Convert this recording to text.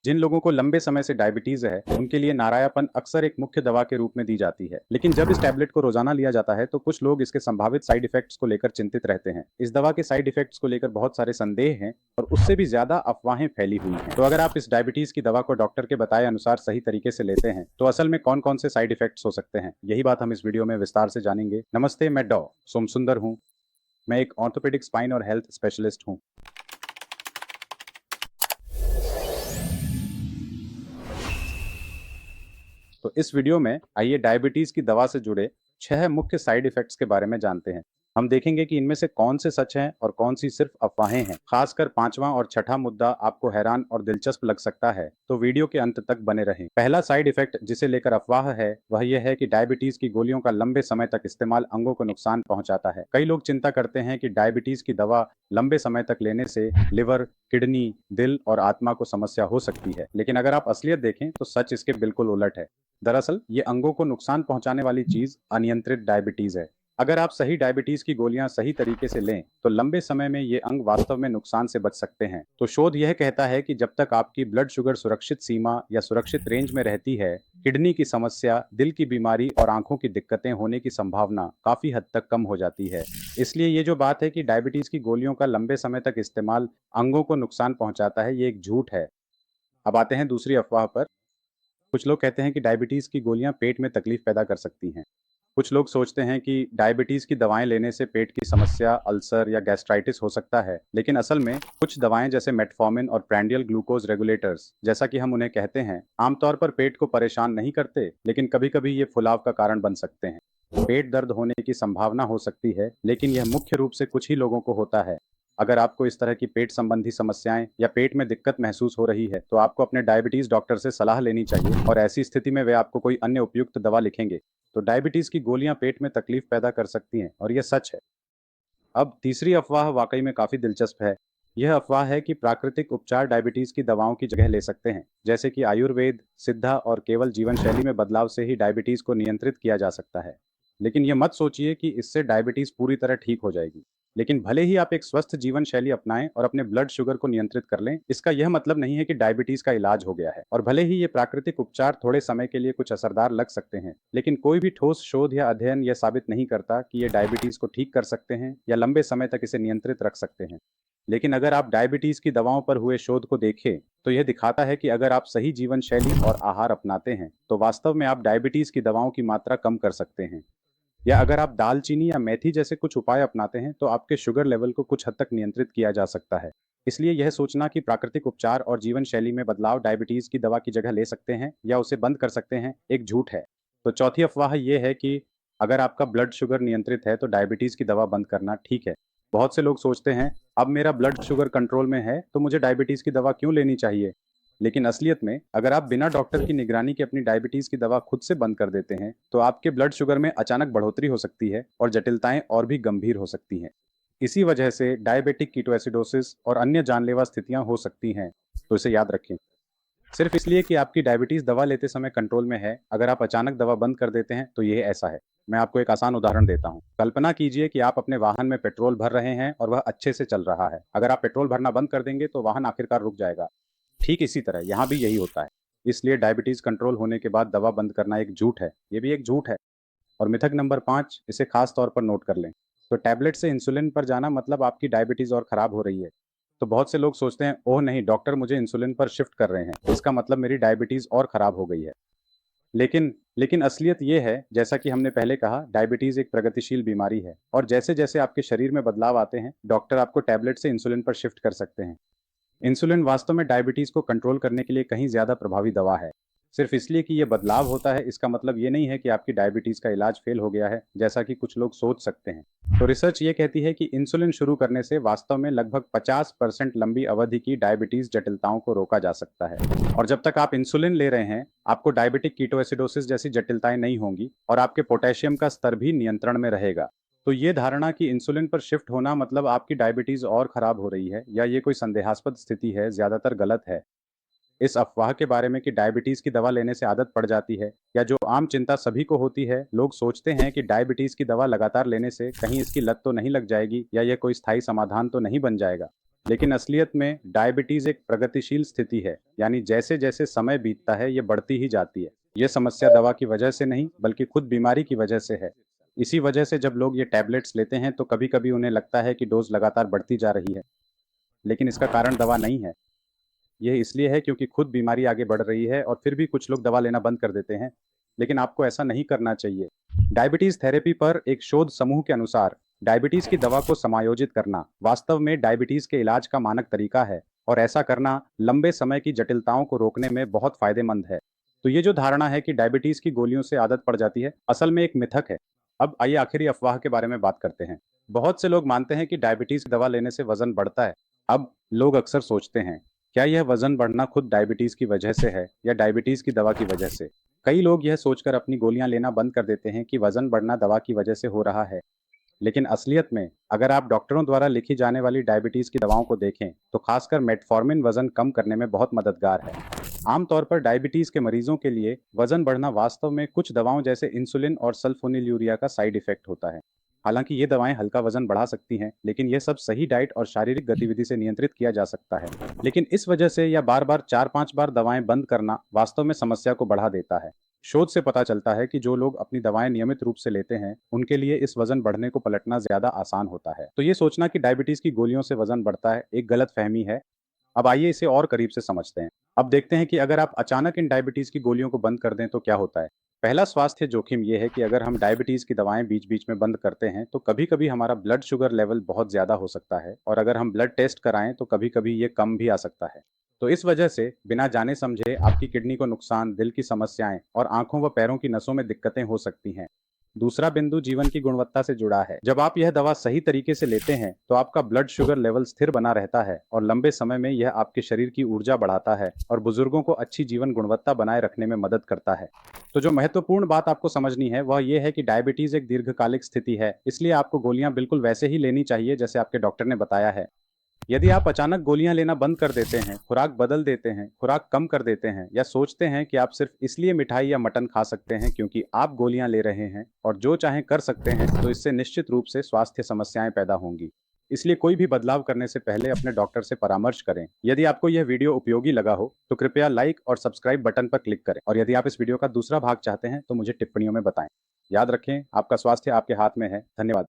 जिन लोगों को लंबे समय से डायबिटीज है, उनके लिए नारायापन अक्सर एक मुख्य दवा के रूप में दी जाती है। लेकिन जब इस टैबलेट को रोजाना लिया जाता है, तो कुछ लोग इसके संभावित साइड इफेक्ट्स को लेकर चिंतित रहते हैं। इस दवा के साइड इफेक्ट्स को लेकर बहुत सारे संदेह हैं और उससे भी ज्यादा अफवाहें फैली हुई हैं। तो अगर आप इस डायबिटीज की दवा को डॉक्टर के बताए अनुसार सही तरीके से लेते हैं, तो असल में कौन कौन से साइड इफेक्ट्स हो सकते हैं, यही बात हम इस वीडियो में विस्तार से जानेंगे। नमस्ते, मैं डॉ सोमसुंदर हूँ। मैं एक ऑर्थोपेडिक स्पाइन और हेल्थ स्पेशलिस्ट हूँ। तो इस वीडियो में आइए डायबिटीज की दवा से जुड़े 6 मुख्य साइड इफेक्ट्स के बारे में जानते हैं। हम देखेंगे कि इनमें से कौन से सच हैं और कौन सी सिर्फ अफवाहें हैं। खासकर पांचवा और छठा मुद्दा आपको हैरान और दिलचस्प लग सकता है, तो वीडियो के अंत तक बने रहें। पहला साइड इफेक्ट जिसे लेकर अफवाह है, वह यह है कि डायबिटीज की गोलियों का लंबे समय तक इस्तेमाल अंगों को नुकसान पहुंचाता है। कई लोग चिंता करते हैं कि डायबिटीज की दवा लंबे समय तक लेने से लिवर, किडनी, दिल और आत्मा को समस्या हो सकती है। लेकिन अगर आप असलियत देखें, तो सच इसके बिल्कुल उलट है। दरअसल ये अंगों को नुकसान पहुंचाने वाली चीज अनियंत्रित डायबिटीज है। अगर आप सही डायबिटीज की गोलियां सही तरीके से लें, तो लंबे समय में ये अंग वास्तव में नुकसान से बच सकते हैं। तो शोध यह कहता है कि जब तक आपकी ब्लड शुगर सुरक्षित सीमा या सुरक्षित रेंज में रहती है, किडनी की समस्या, दिल की बीमारी और आंखों की दिक्कतें होने की संभावना काफी हद तक कम हो जाती है। इसलिए ये जो बात है कि डायबिटीज की गोलियों का लंबे समय तक इस्तेमाल अंगों को नुकसान पहुंचाता है, ये एक झूठ है। अब आते हैं दूसरी अफवाह पर। कुछ लोग कहते हैं कि डायबिटीज की गोलियां पेट में तकलीफ पैदा कर सकती हैं। कुछ लोग सोचते हैं कि डायबिटीज की दवाएं लेने से पेट की समस्या, अल्सर या गैस्ट्राइटिस हो सकता है। लेकिन असल में कुछ दवाएं जैसे मेटफॉर्मिन और प्रैंडियल ग्लूकोज रेगुलेटर्स, जैसा कि हम उन्हें कहते हैं, आमतौर पर पेट को परेशान नहीं करते, लेकिन कभी-कभी ये फुलाव का कारण बन सकते हैं। पेट दर्द होने की संभावना हो सकती है, लेकिन यह मुख्य रूप से कुछ ही लोगों को होता है। अगर आपको इस तरह की पेट संबंधी समस्याएं या पेट में दिक्कत महसूस हो रही है, तो आपको अपने डायबिटीज डॉक्टर से सलाह लेनी चाहिए और ऐसी स्थिति में वे आपको कोई अन्य उपयुक्त दवा लिखेंगे। तो डायबिटीज की गोलियां पेट में तकलीफ पैदा कर सकती हैं और यह सच है। अब तीसरी अफवाह वाकई में काफी दिलचस्प है। यह अफवाह है कि प्राकृतिक उपचार डायबिटीज की दवाओं की जगह ले सकते हैं, जैसे कि आयुर्वेद, सिद्धा और केवल जीवन शैली में बदलाव से ही डायबिटीज को नियंत्रित किया जा सकता है। लेकिन यह मत सोचिए कि इससे डायबिटीज पूरी तरह ठीक हो जाएगी। लेकिन भले ही आप एक स्वस्थ जीवन शैली अपनाएं और अपने ब्लड शुगर को नियंत्रित कर लें, इसका यह मतलब नहीं है कि डायबिटीज का इलाज हो गया है। और भले ही ये प्राकृतिक उपचार थोड़े समय के लिए कुछ असरदार लग सकते हैं, लेकिन कोई भी ठोस शोध या अध्ययन यह साबित नहीं करता कि ये डायबिटीज को ठीक कर सकते हैं या लंबे समय तक इसे नियंत्रित रख सकते हैं। लेकिन अगर आप डायबिटीज की दवाओं पर हुए शोध को देखें, तो यह दिखाता है कि अगर आप सही जीवन शैली और आहार अपनाते हैं, तो वास्तव में आप डायबिटीज की दवाओं की मात्रा कम कर सकते हैं। या अगर आप दालचीनी या मेथी जैसे कुछ उपाय अपनाते हैं, तो आपके शुगर लेवल को कुछ हद तक नियंत्रित किया जा सकता है। इसलिए यह सोचना कि प्राकृतिक उपचार और जीवन शैली में बदलाव डायबिटीज की दवा की जगह ले सकते हैं या उसे बंद कर सकते हैं, एक झूठ है। तो चौथी अफवाह यह है कि अगर आपका ब्लड शुगर नियंत्रित है, तो डायबिटीज की दवा बंद करना ठीक है। बहुत से लोग सोचते हैं, अब मेरा ब्लड शुगर कंट्रोल में है, तो मुझे डायबिटीज की दवा क्यों लेनी चाहिए। लेकिन असलियत में अगर आप बिना डॉक्टर की निगरानी के अपनी डायबिटीज की दवा खुद से बंद कर देते हैं, तो आपके ब्लड शुगर में अचानक बढ़ोतरी हो सकती है और जटिलताएं और भी गंभीर हो सकती हैं। इसी वजह से डायबिटिक कीटोएसिडोसिस और अन्य जानलेवा स्थितियां हो सकती हैं। तो इसे याद रखें। सिर्फ इसलिए कि आपकी डायबिटीज दवा लेते समय कंट्रोल में है, अगर आप अचानक दवा बंद कर देते हैं, तो यह ऐसा है। मैं आपको एक आसान उदाहरण देता हूं। कल्पना कीजिए कि आप अपने वाहन में पेट्रोल भर रहे हैं और वह अच्छे से चल रहा है। अगर आप पेट्रोल भरना बंद कर देंगे, तो वाहन आखिरकार रुक जाएगा। ठीक इसी तरह यहाँ भी यही होता है। इसलिए डायबिटीज कंट्रोल होने के बाद दवा बंद करना एक झूठ है। ये भी एक झूठ है। और मिथक नंबर 5, इसे खास तौर पर नोट कर लें। तो टैबलेट से इंसुलिन पर जाना मतलब आपकी डायबिटीज और खराब हो रही है। तो बहुत से लोग सोचते हैं, ओह नहीं, डॉक्टर मुझे इंसुलिन पर शिफ्ट कर रहे हैं, इसका मतलब मेरी डायबिटीज और खराब हो गई है। लेकिन लेकिन असलियत ये है, जैसा कि हमने पहले कहा, डायबिटीज एक प्रगतिशील बीमारी है और जैसे जैसे आपके शरीर में बदलाव आते हैं, डॉक्टर आपको टैबलेट से इंसुलिन पर शिफ्ट कर सकते हैं। इंसुलिन वास्तव में डायबिटीज को कंट्रोल करने के लिए कहीं ज्यादा प्रभावी दवा है। सिर्फ इसलिए कि ये बदलाव होता है, इसका मतलब ये नहीं है कि आपकी डायबिटीज का इलाज फेल हो गया है, जैसा कि कुछ लोग सोच सकते हैं। तो रिसर्च ये कहती है कि इंसुलिन शुरू करने से वास्तव में लगभग 50% लंबी अवधि की डायबिटीज जटिलताओं को रोका जा सकता है। और जब तक आप इंसुलिन ले रहे हैं, आपको डायबिटिक कीटोएसिडोसिस जैसी जटिलताएं नहीं होंगी और आपके पोटेशियम का स्तर भी नियंत्रण में रहेगा। तो ये धारणा कि इंसुलिन पर शिफ्ट होना मतलब आपकी डायबिटीज और खराब हो रही है या ये कोई संदेहास्पद स्थिति है, ज्यादातर गलत है। इस अफवाह के बारे में कि डायबिटीज की दवा लेने से आदत पड़ जाती है, या जो आम चिंता सभी को होती है, लोग सोचते हैं कि डायबिटीज की दवा लगातार लेने से कहीं इसकी लत तो नहीं लग जाएगी या यह कोई स्थायी समाधान तो नहीं बन जाएगा। लेकिन असलियत में डायबिटीज एक प्रगतिशील स्थिति है, यानी जैसे जैसे समय बीतता है ये बढ़ती ही जाती है। ये समस्या दवा की वजह से नहीं बल्कि खुद बीमारी की वजह से है। इसी वजह से जब लोग ये टैबलेट्स लेते हैं तो कभी कभी उन्हें लगता है कि डोज लगातार बढ़ती जा रही है, लेकिन इसका कारण दवा नहीं है। यह इसलिए है क्योंकि खुद बीमारी आगे बढ़ रही है और फिर भी कुछ लोग दवा लेना बंद कर देते हैं, लेकिन आपको ऐसा नहीं करना चाहिए। डायबिटीज थेरेपी पर एक शोध समूह के अनुसार डायबिटीज की दवा को समायोजित करना वास्तव में डायबिटीज के इलाज का मानक तरीका है, और ऐसा करना लंबे समय की जटिलताओं को रोकने में बहुत फायदेमंद है। तो ये जो धारणा है कि डायबिटीज की गोलियों से आदत पड़ जाती है, असल में एक मिथक है। अब आइए आखिरी अफवाह के बारे में बात करते हैं। बहुत से लोग मानते हैं कि डायबिटीज की दवा लेने से वजन बढ़ता है। अब लोग अक्सर सोचते हैं, क्या यह वजन बढ़ना खुद डायबिटीज की वजह से है या डायबिटीज की दवा की वजह से? कई लोग यह सोचकर अपनी गोलियां लेना बंद कर देते हैं कि वजन बढ़ना दवा की वजह से हो रहा है, लेकिन असलियत में अगर आप डॉक्टरों द्वारा लिखी जाने वाली डायबिटीज की दवाओं को देखें तो खासकर मेटफॉर्मिन वजन कम करने में बहुत मददगार है। आमतौर पर डायबिटीज के मरीजों के लिए वजन बढ़ना वास्तव में कुछ दवाओं जैसे इंसुलिन और सल्फोनिलयूरिया का साइड इफेक्ट होता है। हालांकि ये दवाएं हल्का वजन बढ़ा सकती हैं, लेकिन यह सब सही डाइट और शारीरिक गतिविधि से नियंत्रित किया जा सकता है। लेकिन इस वजह से या बार बार 4-5 बार दवाएं बंद करना वास्तव में समस्या को बढ़ा देता है। शोध से पता चलता है कि जो लोग अपनी दवाएं नियमित रूप से लेते हैं उनके लिए इस वजन बढ़ने को पलटना ज्यादा आसान होता है। तो ये सोचना कि डायबिटीज की गोलियों से वजन बढ़ता है एक गलत फहमी है। अब आइए इसे और करीब से समझते हैं। अब देखते हैं कि अगर आप अचानक इन डायबिटीज की गोलियों को बंद कर दें तो क्या होता है। पहला स्वास्थ्य जोखिम यह है कि अगर हम डायबिटीज की दवाएं बीच बीच में बंद करते हैं तो कभी कभी हमारा ब्लड शुगर लेवल बहुत ज्यादा हो सकता है, और अगर हम ब्लड टेस्ट कराएं तो कभी कभी ये कम भी आ सकता है। तो इस वजह से बिना जाने समझे आपकी किडनी को नुकसान, दिल की समस्याएं और आंखों व पैरों की नसों में दिक्कतें हो सकती हैं। दूसरा बिंदु जीवन की गुणवत्ता से जुड़ा है। जब आप यह दवा सही तरीके से लेते हैं तो आपका ब्लड शुगर लेवल स्थिर बना रहता है और लंबे समय में यह आपके शरीर की ऊर्जा बढ़ाता है और बुजुर्गों को अच्छी जीवन गुणवत्ता बनाए रखने में मदद करता है। तो जो महत्वपूर्ण बात आपको समझनी है वह यह है कि डायबिटीज एक दीर्घकालिक स्थिति है, इसलिए आपको गोलियां बिल्कुल वैसे ही लेनी चाहिए जैसे आपके डॉक्टर ने बताया है। यदि आप अचानक गोलियां लेना बंद कर देते हैं, खुराक बदल देते हैं, खुराक कम कर देते हैं या सोचते हैं कि आप सिर्फ इसलिए मिठाई या मटन खा सकते हैं क्योंकि आप गोलियां ले रहे हैं और जो चाहें कर सकते हैं, तो इससे निश्चित रूप से स्वास्थ्य समस्याएं पैदा होंगी। इसलिए कोई भी बदलाव करने से पहले अपने डॉक्टर से परामर्श करें। यदि आपको यह वीडियो उपयोगी लगा हो तो कृपया लाइक और सब्सक्राइब बटन पर क्लिक करें, और यदि आप इस वीडियो का दूसरा भाग चाहते हैं तो मुझे टिप्पणियों में बताएं। याद रखें, आपका स्वास्थ्य आपके हाथ में है। धन्यवाद।